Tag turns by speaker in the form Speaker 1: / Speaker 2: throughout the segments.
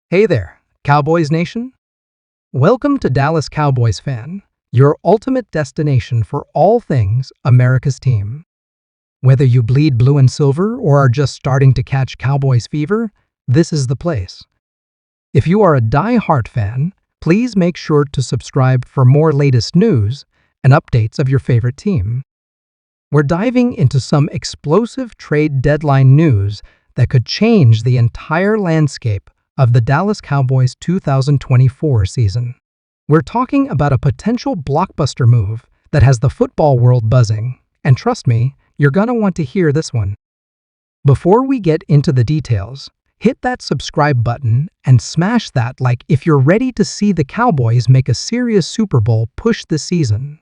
Speaker 1: Hey there, Cowboys Nation. Welcome to Dallas Cowboys Fan, your ultimate destination for all things America's team. Whether you bleed blue and silver or are just starting to catch Cowboys fever, this is the place. If you are a die-hard fan, please make sure to subscribe for more latest news and updates of your favorite team. We're diving into some explosive trade deadline news that could change the entire landscape of the Dallas Cowboys 2024 season. We're talking about a potential blockbuster move that has the football world buzzing, and trust me, you're gonna want to hear this one. Before we get into the details, hit that subscribe button and smash that like if you're ready to see the Cowboys make a serious Super Bowl push this season.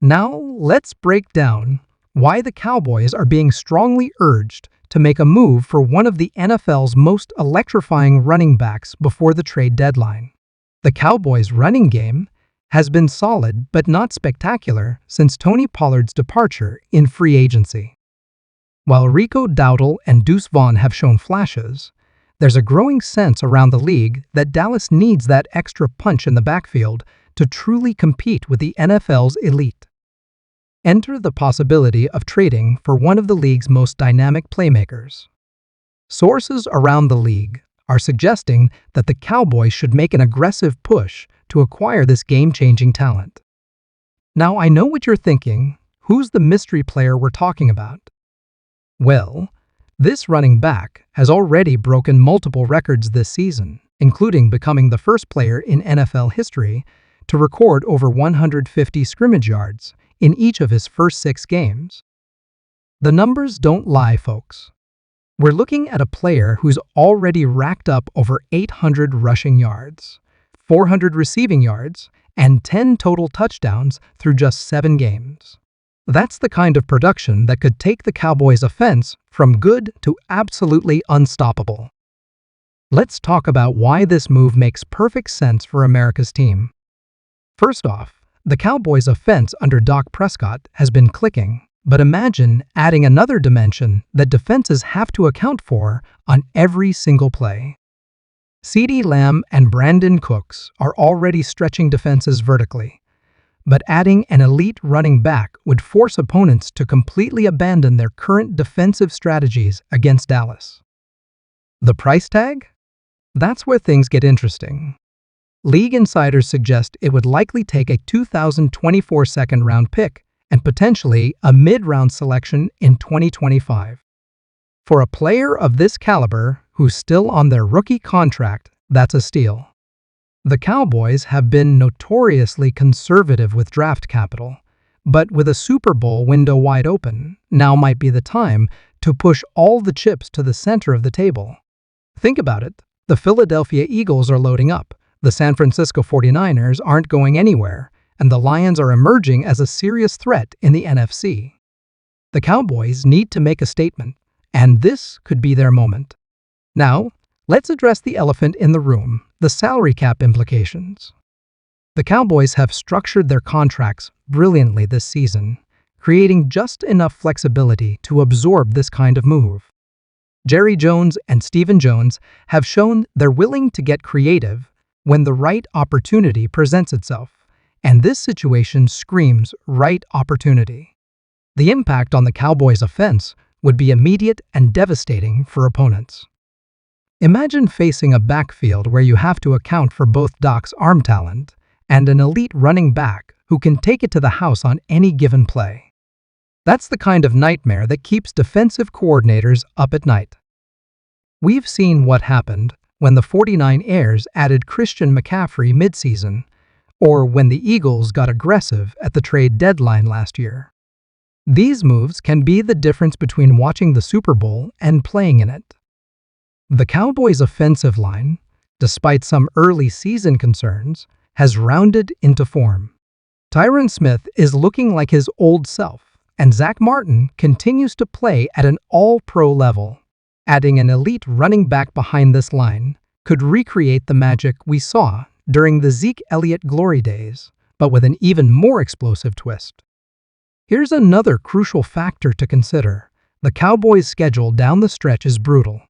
Speaker 1: Now, let's break down why the Cowboys are being strongly urged to make a move for one of the NFL's most electrifying running backs before the trade deadline. The Cowboys' running game has been solid but not spectacular since Tony Pollard's departure in free agency. While Rico Dowdle and Deuce Vaughn have shown flashes, there's a growing sense around the league that Dallas needs that extra punch in the backfield to truly compete with the NFL's elite. Enter the possibility of trading for one of the league's most dynamic playmakers. Sources around the league are suggesting that the Cowboys should make an aggressive push to acquire this game-changing talent. Now, I know what you're thinking. Who's the mystery player we're talking about? Well, this running back has already broken multiple records this season, including becoming the first player in NFL history to record over 150 scrimmage yards in each of his first 6 games. The numbers don't lie, folks. We're looking at a player who's already racked up over 800 rushing yards, 400 receiving yards, and 10 total touchdowns through just 7 games. That's the kind of production that could take the Cowboys' offense from good to absolutely unstoppable. Let's talk about why this move makes perfect sense for America's team. First off, the Cowboys' offense under Dak Prescott has been clicking, but imagine adding another dimension that defenses have to account for on every single play. CeeDee Lamb and Brandon Cooks are already stretching defenses vertically, but adding an elite running back would force opponents to completely abandon their current defensive strategies against Dallas. The price tag? That's where things get interesting. League insiders suggest it would likely take a 2024 second-round pick and potentially a mid-round selection in 2025. For a player of this caliber who's still on their rookie contract, that's a steal. The Cowboys have been notoriously conservative with draft capital, but with a Super Bowl window wide open, now might be the time to push all the chips to the center of the table. Think about it. The Philadelphia Eagles are loading up. The San Francisco 49ers aren't going anywhere, and the Lions are emerging as a serious threat in the NFC. The Cowboys need to make a statement, and this could be their moment. Now, let's address the elephant in the room, the salary cap implications. The Cowboys have structured their contracts brilliantly this season, creating just enough flexibility to absorb this kind of move. Jerry Jones and Stephen Jones have shown they're willing to get creative when the right opportunity presents itself, and this situation screams right opportunity. The impact on the Cowboys' offense would be immediate and devastating for opponents. Imagine facing a backfield where you have to account for both Dak's arm talent and an elite running back who can take it to the house on any given play. That's the kind of nightmare that keeps defensive coordinators up at night. We've seen what happened when the 49ers added Christian McCaffrey midseason, or when the Eagles got aggressive at the trade deadline last year. These moves can be the difference between watching the Super Bowl and playing in it. The Cowboys' offensive line, despite some early season concerns, has rounded into form. Tyron Smith is looking like his old self, and Zach Martin continues to play at an all-pro level. Adding an elite running back behind this line could recreate the magic we saw during the Zeke Elliott glory days, but with an even more explosive twist. Here's another crucial factor to consider. The Cowboys' schedule down the stretch is brutal.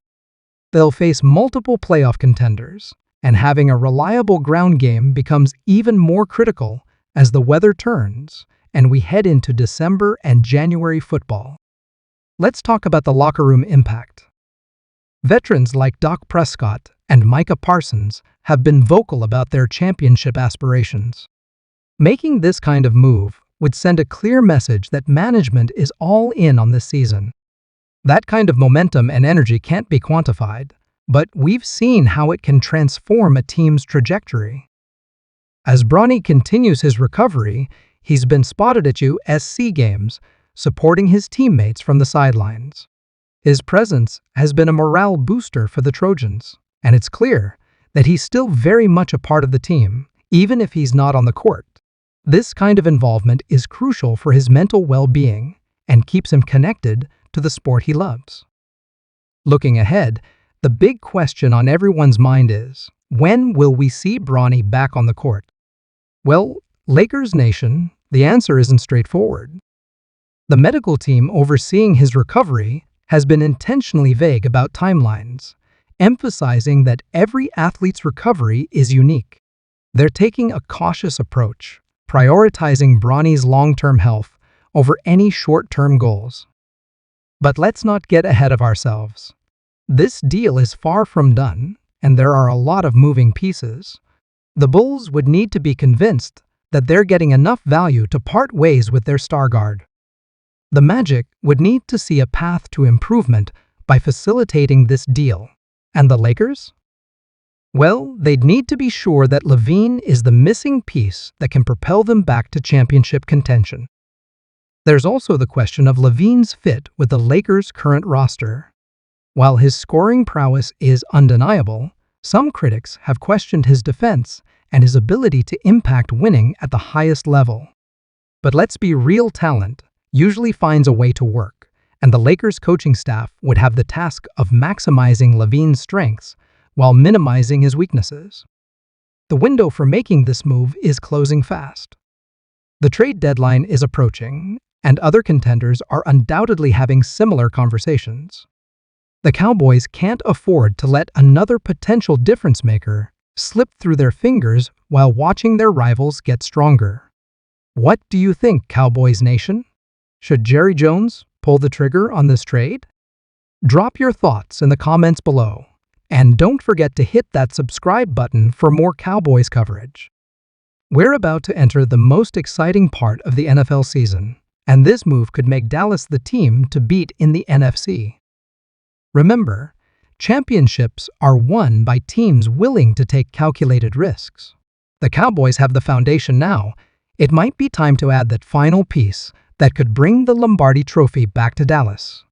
Speaker 1: they'll face multiple playoff contenders, and having a reliable ground game becomes even more critical as the weather turns and we head into December and January football. Let's talk about the locker room impact. Veterans like Dak Prescott and Micah Parsons have been vocal about their championship aspirations. Making this kind of move would send a clear message that management is all in on this season. That kind of momentum and energy can't be quantified, but we've seen how it can transform a team's trajectory. As Bronny continues his recovery, he's been spotted at USC games, supporting his teammates from the sidelines. His presence has been a morale booster for the Trojans, and it's clear that he's still very much a part of the team, even if he's not on the court. This kind of involvement is crucial for his mental well-being and keeps him connected to the sport he loves. Looking ahead, the big question on everyone's mind is, when will we see Bronny back on the court? Well, Lakers Nation, the answer isn't straightforward. The medical team overseeing his recovery has been intentionally vague about timelines, emphasizing that every athlete's recovery is unique. They're taking a cautious approach, prioritizing Bronny's long-term health over any short-term goals. But let's not get ahead of ourselves. This deal is far from done, and there are a lot of moving pieces. The Bulls would need to be convinced that they're getting enough value to part ways with their star guard. The Magic would need to see a path to improvement by facilitating this deal. And the Lakers? Well, they'd need to be sure that LaVine is the missing piece that can propel them back to championship contention. There's also the question of LaVine's fit with the Lakers' current roster. While his scoring prowess is undeniable, some critics have questioned his defense and his ability to impact winning at the highest level. But let's be real, talent usually finds a way to work, and the Lakers' coaching staff would have the task of maximizing LaVine's strengths while minimizing his weaknesses. The window for making this move is closing fast. The trade deadline is approaching, and other contenders are undoubtedly having similar conversations. The Cowboys can't afford to let another potential difference-maker slip through their fingers while watching their rivals get stronger. What do you think, Cowboys Nation? Should Jerry Jones pull the trigger on this trade? Drop your thoughts in the comments below. And don't forget to hit that subscribe button for more Cowboys coverage. We're about to enter the most exciting part of the NFL season, and this move could make Dallas the team to beat in the NFC. Remember, championships are won by teams willing to take calculated risks. The Cowboys have the foundation now. It might be time to add that final piece that could bring the Lombardi Trophy back to Dallas.